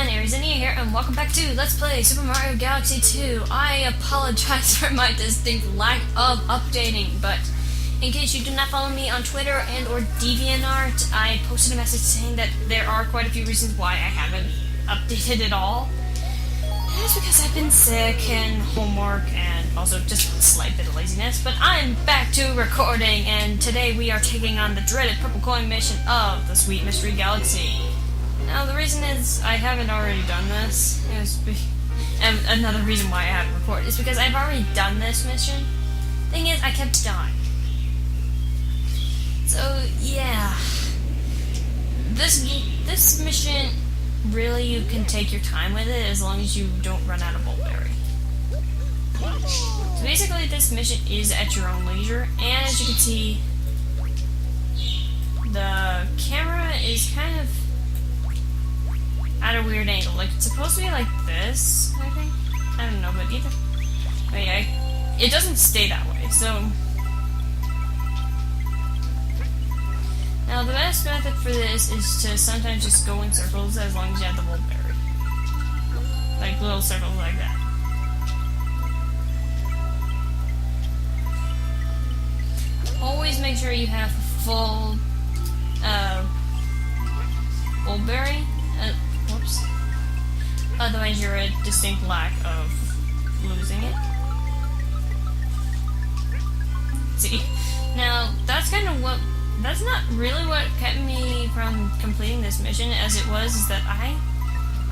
everyone, Arizania here, and welcome back to Let's Play Super Mario Galaxy 2. I apologize for my distinct lack of updating, but in case you do not follow me on Twitter and or DeviantArt, I posted a message saying that there are quite a few reasons why I haven't updated at all. And it's because I've been sick and homework and also just a slight bit of laziness, but I'm back to recording, and today we are taking on the dreaded purple coin mission of the Sweet Mystery Galaxy. Now, the reason is I haven't already done this, and another reason why I haven't recorded is because I've already done this mission. Thing is, I kept dying. So, yeah. This mission, really, you can take your time with it as long as you don't run out of Bulberry. So basically, this mission is at your own leisure, and as you can see, the camera is kind of at a weird angle. Like, it's supposed to be like this, I think. I don't know, but either way, it doesn't stay that way, so. Now, the best method for this is to sometimes just go in circles as long as you have the Bulberry. Like, little circles like that. Always make sure you have full, Bulberry. Whoops. Otherwise, you're a distinct lack of losing it. See? Now, that's not really what kept me from completing this mission, as it was is that I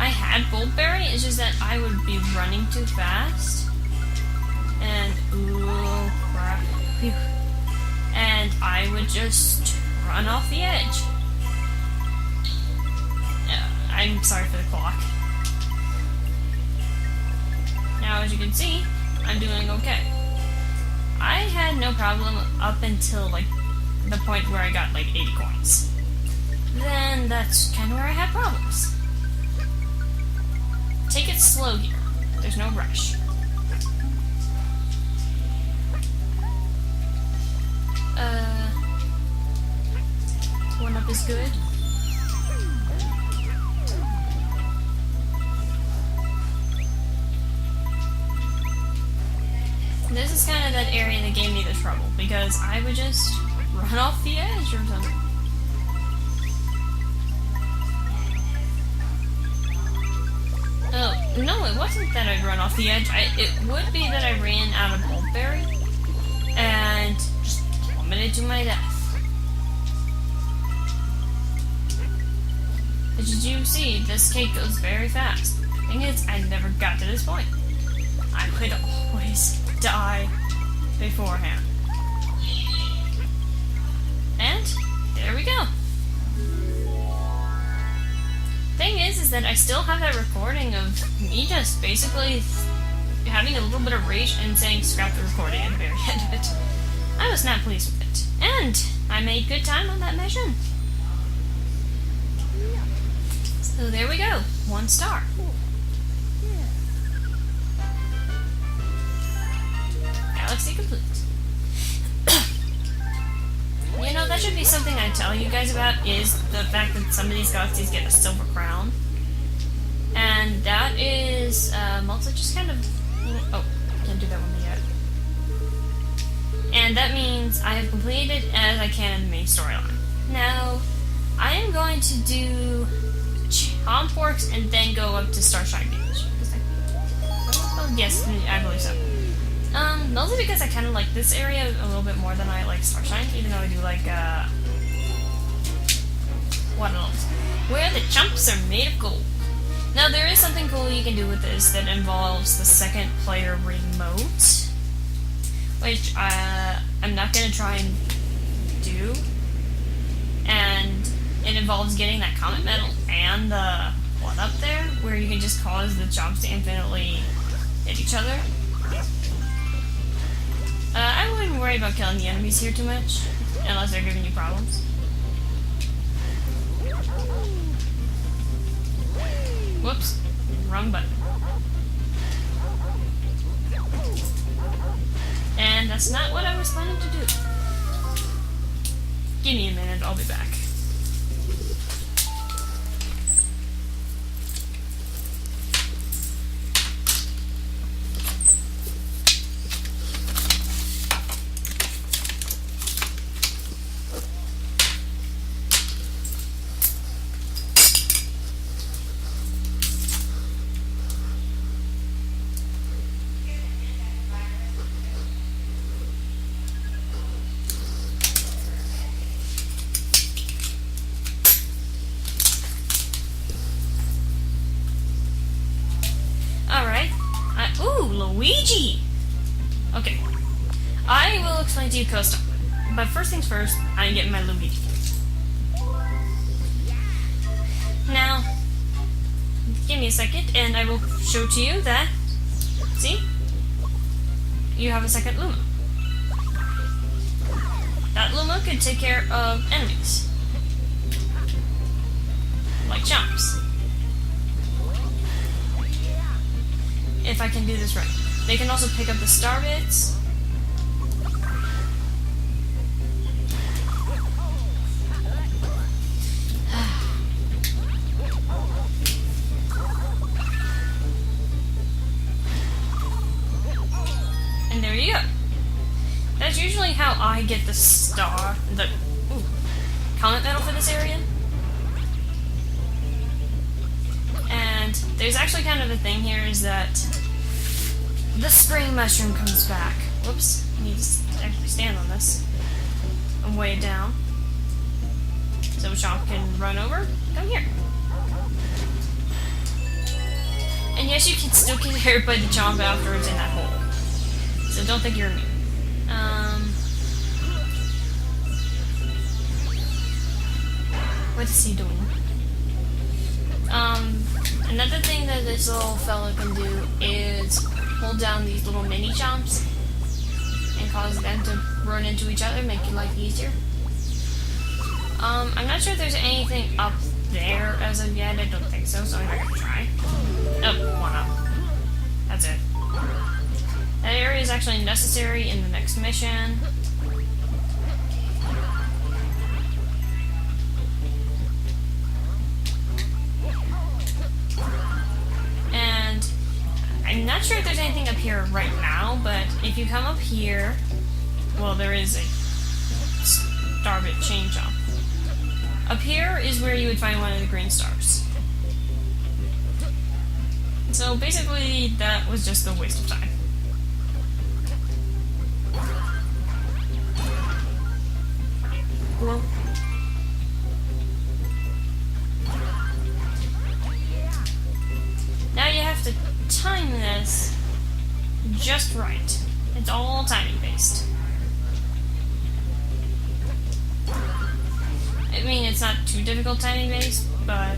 had Bulberry, it's just that I would be running too fast. And, ooh, crap. Phew. And I would just run off the edge. I'm sorry for the clock. Now, as you can see, I'm doing okay. I had no problem up until, like, the point where I got, like, 80 coins. Then, that's kind of where I had problems. Take it slow here. There's no rush. One up is good. This is kind of that area that gave me the trouble, because I would just run off the edge or something. Oh, no, it wasn't that I'd run off the edge. It would be that I ran out of Bulberry and just plummeted to my death. As you see, this cake goes very fast. Thing is, I never got to this point. I would always die beforehand. And there we go. Thing is that I still have that recording of me just basically having a little bit of rage and saying scrap the recording at the very end of it. I was not pleased with it. And I made good time on that mission. So there we go. 1 star. Galaxy complete. You know, that should be something I tell you guys about, is the fact that some of these galaxies get a silver crown. And that is, mostly just kind of, oh, can't do that one yet. And that means I have completed as I can in the main storyline. Now, I am going to do Chomp and then go up to Starshine Beach. Oh, yes, I believe so. Mostly because I kind of like this area a little bit more than I like Starshine, even though I do like, what else? Where the chumps are made of gold. Now, there is something cool you can do with this that involves the second player remote, which, I'm not gonna try and do, and it involves getting that comet medal and the one up there, where you can just cause the chomps to infinitely hit each other. I wouldn't worry about killing the enemies here too much, unless they're giving you problems. Whoops, wrong button. And that's not what I was planning to do. Give me a minute, I'll be back. Luigi! Okay. I will explain to you Costa. But first things first, I'm getting my Luigi. Now, give me a second, and I will show to you that, see? You have a second Luma. That Luma could take care of enemies. Like chomps. If I can do this right. They can also pick up the star bits. And there you go. That's usually how I get the comet medal for this area. And there's actually kind of a thing here is that the spring mushroom comes back. Whoops, I need to actually stand on this. I'm way down. So Chomp can run over. Come here. And yes, you can still get hurt by the Chomp afterwards in that hole. So don't think you're immune. What is he doing? Another thing that this little fella can do is hold down these little mini chomps and cause them to run into each other, make your life easier. I'm not sure if there's anything up there as of yet. I don't think so, so I'm not gonna try. Oh, one up. That's it. That area is actually necessary in the next mission. And I'm not sure if there's anything up here right now, but if you come up here, well, there is a starbit chain jump. Up here is where you would find one of the green stars. So basically, that was just a waste of time. Hello? Now you have to time this just right. It's all timing based. I mean, it's not too difficult timing based, but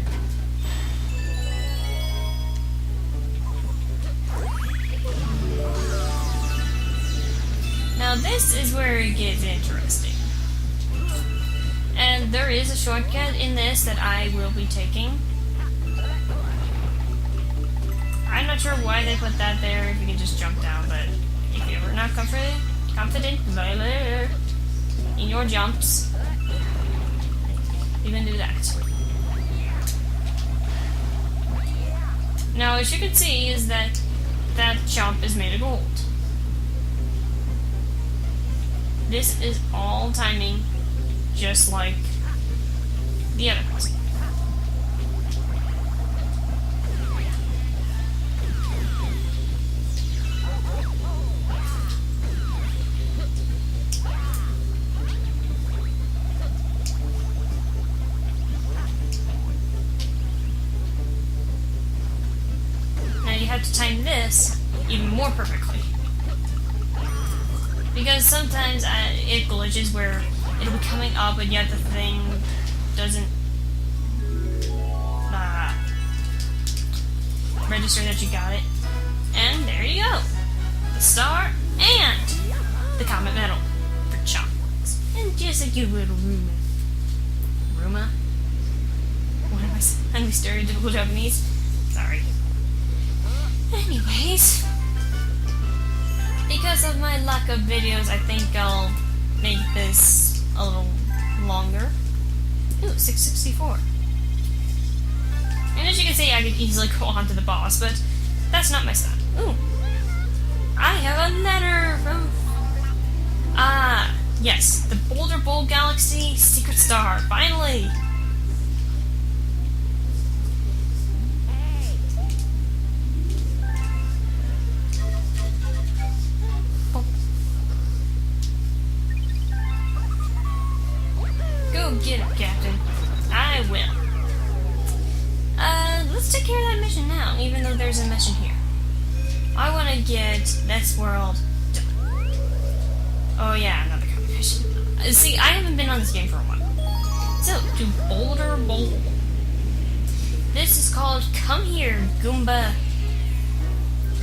now this is where it gets interesting. And there is a shortcut in this that I will be taking. I'm not sure why they put that there if you can just jump down, but if you're not confident in your jumps, you can do that. Now, as you can see, is that jump is made of gold. This is all timing, just like the other ones. Now you have to time this even more perfectly. Because sometimes it glitches where it'll be coming up and yet the thing doesn't register that you got it. And there you go. The star and the comet medal for chocolates. And just a cute little Ruma. Ruma? What am I saying? I'm stereotypical Japanese? Sorry. Anyways, because of my lack of videos, I think I'll make this a little longer. Ooh, 664. And as you can see, I could easily go on to the boss, but that's not my style. Ooh. I have a letter from... yes, the Boulder Bowl Galaxy Secret Star, finally! Go get it, Captain. I will. Let's take care of that mission now, even though there's a mission here. I want to get this world done. Oh yeah, another competition. See, I haven't been on this game for a while. So, to Boulder Bowl. This is called Come Here, Goomba.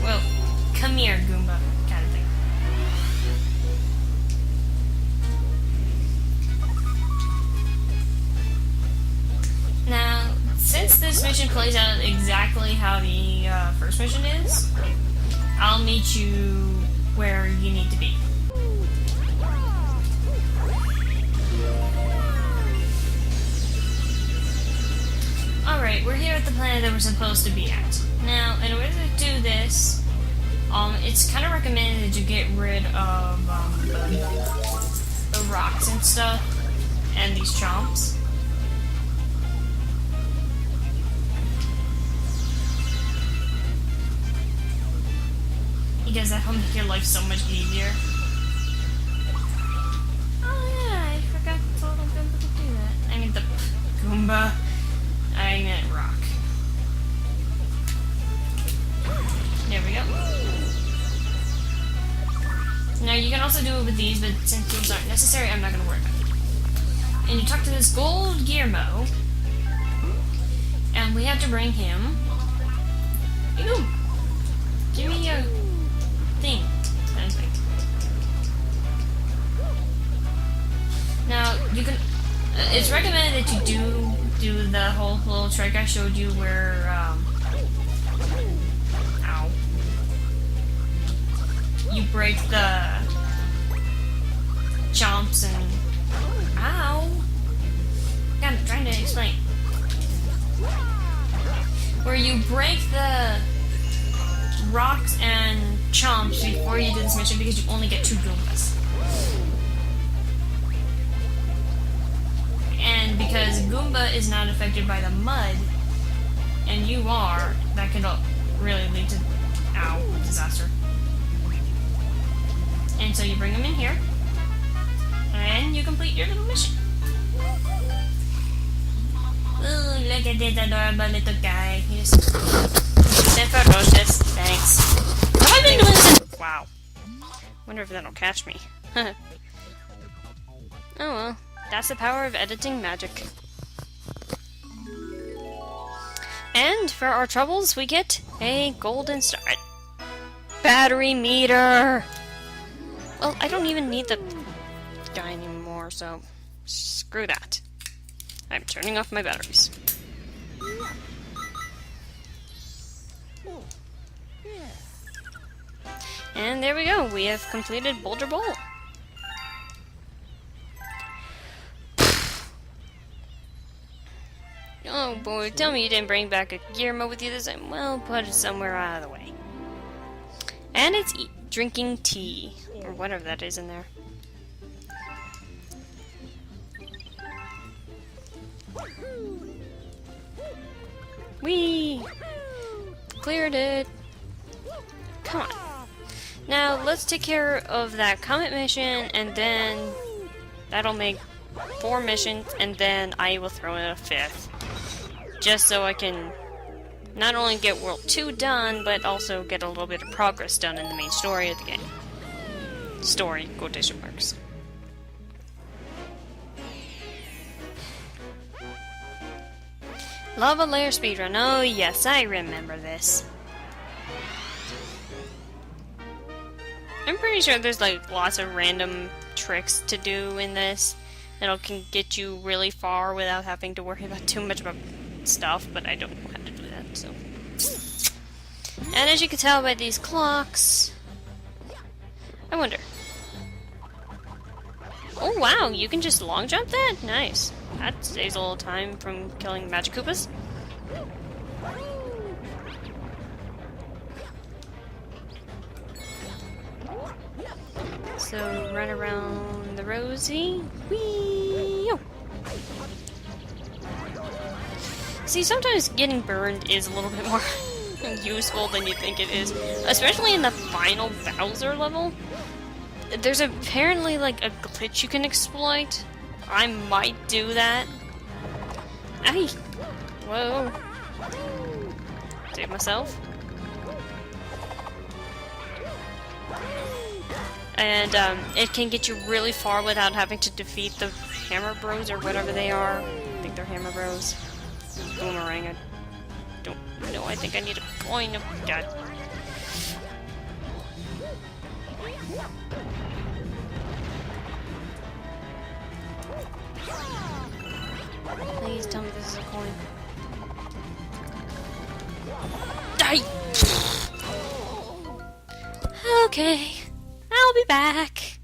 Well, come here, Goomba, kind of thing. Now, since this mission plays out exactly how the first mission is, I'll meet you where you need to be. Alright, we're here at the planet that we're supposed to be at. Now, in order to do this, it's kind of recommended that you get rid of the rocks and stuff, and these chomps. Because that'll make your life so much easier. Oh yeah, I forgot the little Goomba to do that. I mean the Goomba. I meant rock. There we go. Now you can also do it with these, but since these aren't necessary, I'm not going to worry about it. And you talk to this Gold Guillermo, and we have to bring him. Hey, Goom, give me a thing. I think. Now you can. It's recommended that you do the whole little trick I showed you where ow, you break the chomps and ow. God, I'm trying to explain. Where you break the rocks and chomps before you do this mission because you only get 2 Goombas. And because Goomba is not affected by the mud, and you are, that could really lead to, ow, disaster. And so you bring them in here, and you complete your little mission. Ooh, look at this adorable little guy. He's so ferocious. Thanks. Have I been doing this? Wow. Wonder if that'll catch me. Oh well. That's the power of editing magic. And for our troubles, we get a golden star. Battery meter! Well, I don't even need the guy anymore, so screw that. I'm turning off my batteries. And there we go, we have completed Boulder Bowl. Oh boy, tell me you didn't bring back a Guillermo with you this time. Well, put it somewhere out of the way. And it's drinking tea, or whatever that is in there. Whee! Cleared it. Come on. Now, let's take care of that comet mission, and then that'll make 4 missions, and then I will throw in a 5th. Just so I can not only get World 2 done, but also get a little bit of progress done in the main story of the game. Story, quotation marks. Lava Layer Speedrun. Oh yes, I remember this. I'm pretty sure there's like lots of random tricks to do in this. That can get you really far without having to worry about too much about stuff, but I don't know how to do that, so. And as you can tell by these clocks, I wonder. Oh wow, you can just long jump that? Nice. That saves a little time from killing Magic Koopas. So run around the Rosie. Whee! -oh. See, sometimes getting burned is a little bit more useful than you think it is. Especially in the final Bowser level. There's apparently like a glitch you can exploit. I might do that. Aye! Whoa. Save myself. And it can get you really far without having to defeat the Hammer Bros or whatever they are. I think they're Hammer Bros. Boomerang, I don't know. I think I need a coin. Oh, God. Please tell me this is a coin. Die! Okay. I'll be back.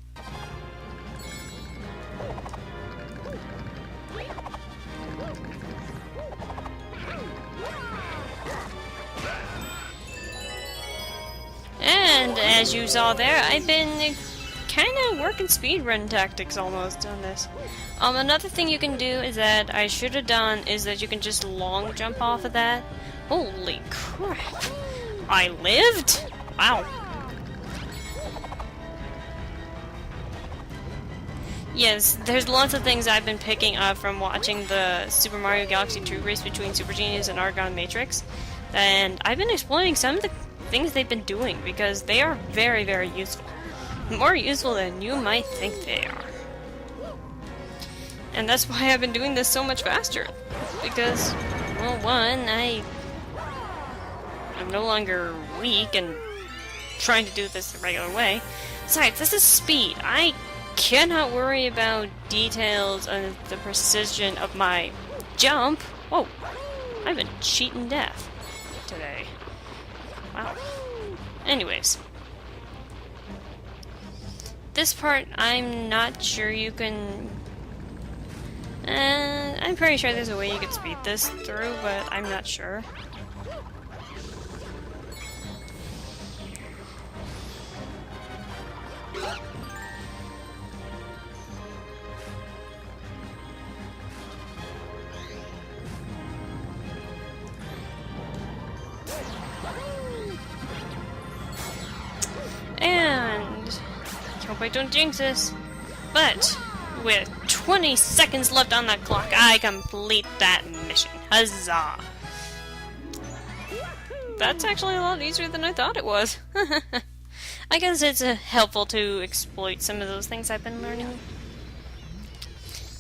And as you saw there, I've been kind of working speedrun tactics almost on this. Another thing you can do is that I should have done is that you can just long jump off of that. Holy crap. I lived? Wow. Yes, there's lots of things I've been picking up from watching the Super Mario Galaxy 2 race between Super Genius and Argon Matrix. And I've been exploring some of the things they've been doing because they are very, very useful. More useful than you might think they are. And that's why I've been doing this so much faster. Because, well, one, I'm no longer weak and trying to do this the regular way. Besides, this is speed. I cannot worry about details of the precision of my jump. Whoa, I've been cheating death today. Wow. Anyways. This part, I'm not sure you can... I'm pretty sure there's a way you could speed this through, but I'm not sure. And hope I don't jinx this. But with 20 seconds left on that clock, I complete that mission. Huzzah! That's actually a lot easier than I thought it was. I guess it's helpful to exploit some of those things I've been learning.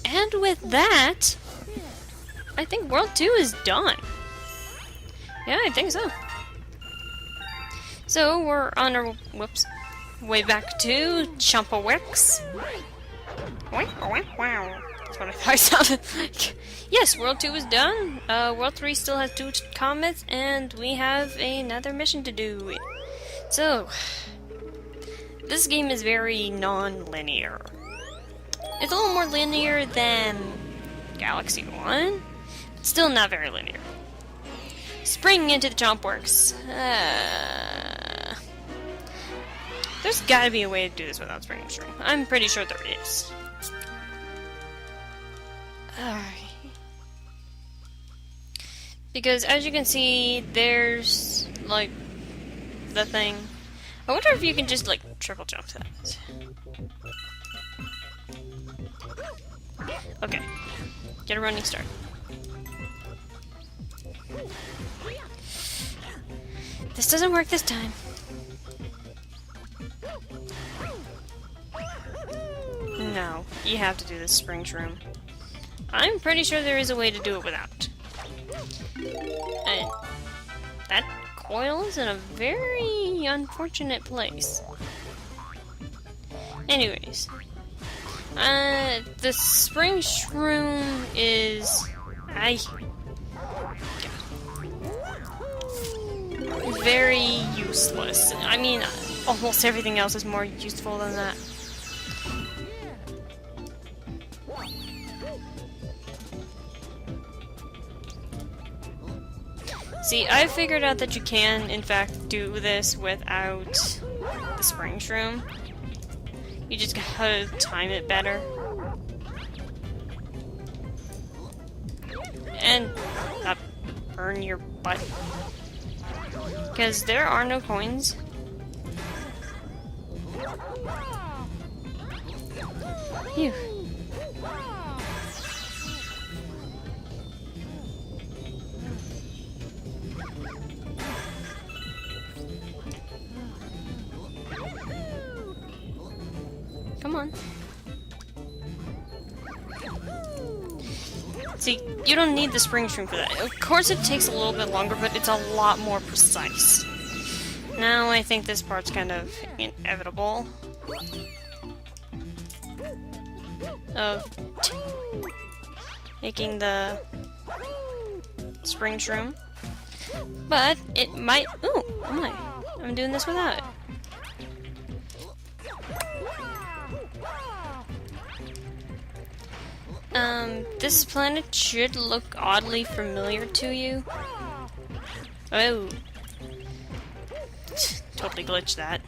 And with that, I think World 2 is done. Yeah, I think so. So we're on our way back to Chumpawix. Wow. That's what I thought it sounded like. Yes, World 2 is done. World 3 still has 2 comets, and we have another mission to do. So, this game is very non-linear. It's a little more linear than Galaxy 1, but still not very linear. Spring into the Chompworks. There's gotta be a way to do this without springing string. I'm pretty sure there is. Because as you can see, there's like the thing. I wonder if you can just like triple jump that. Okay, get a running start. This doesn't work this time. No, you have to do this spring shroom. I'm pretty sure there is a way to do it without. And that coil is in a very unfortunate place. Anyways, the spring shroom is very useless. I mean, almost everything else is more useful than that. See, I figured out that you can, in fact, do this without the spring shroom. You just gotta time it better. And not burn your butt. Because there are no coins. Phew. on. See, you don't need the spring shroom for that. Of course it takes a little bit longer, but it's a lot more precise. Now I think this part's kind of inevitable. Of making the spring shroom. But it might... Ooh, oh my. I'm doing this without it. This planet should look oddly familiar to you. Oh. Totally glitched that.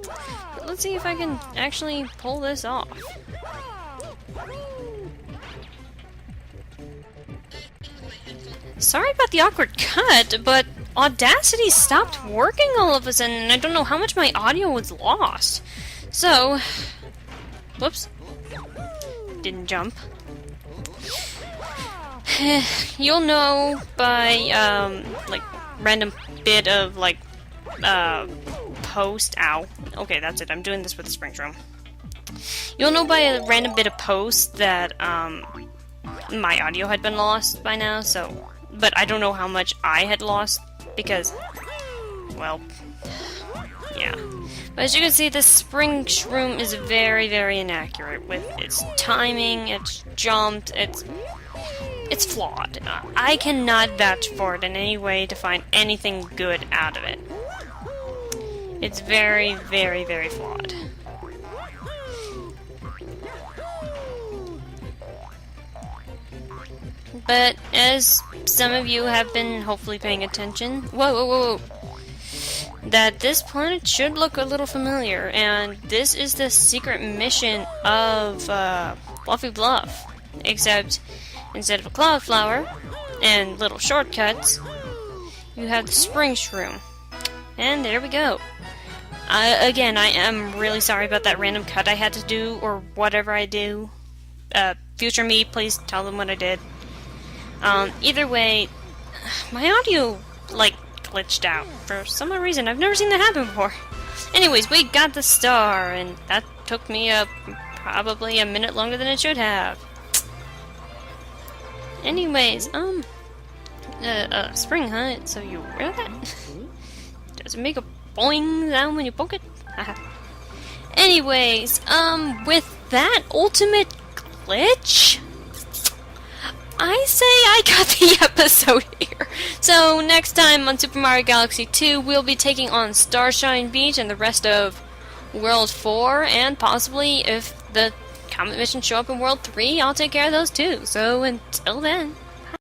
But let's see if I can actually pull this off. Sorry about the awkward cut, but Audacity stopped working all of a sudden, and I don't know how much my audio was lost. So, whoops, didn't jump. You'll know by, like, random bit of, like, post, ow. Okay, that's it, I'm doing this with the spring shroom. You'll know by a random bit of post that, my audio had been lost by now, so, but I don't know how much I had lost, because, well, yeah. But as you can see, this spring shroom is very, very inaccurate with its timing, its jump, it's flawed. I cannot vouch for it in any way to find anything good out of it. It's very, very, very flawed. But as some of you have been hopefully paying attention, whoa, that this planet should look a little familiar, and this is the secret mission of Fluffy Bluff, except instead of a cloud flower and little shortcuts, you have the spring shroom. And there we go. Again, I am really sorry about that random cut I had to do, or whatever I do. Future me, please tell them what I did. Either way, my audio, like, glitched out for some reason. I've never seen that happen before. Anyways, we got the star, and that took me probably a minute longer than it should have. Anyways, spring hunt, so you read that? Does it make a boing sound when you poke it? Anyways, with that ultimate glitch, I say I got the episode here. So next time on Super Mario Galaxy 2, we'll be taking on Starshine Beach and the rest of World 4, and possibly if the Comet missions show up in World 3, I'll take care of those too. So until then...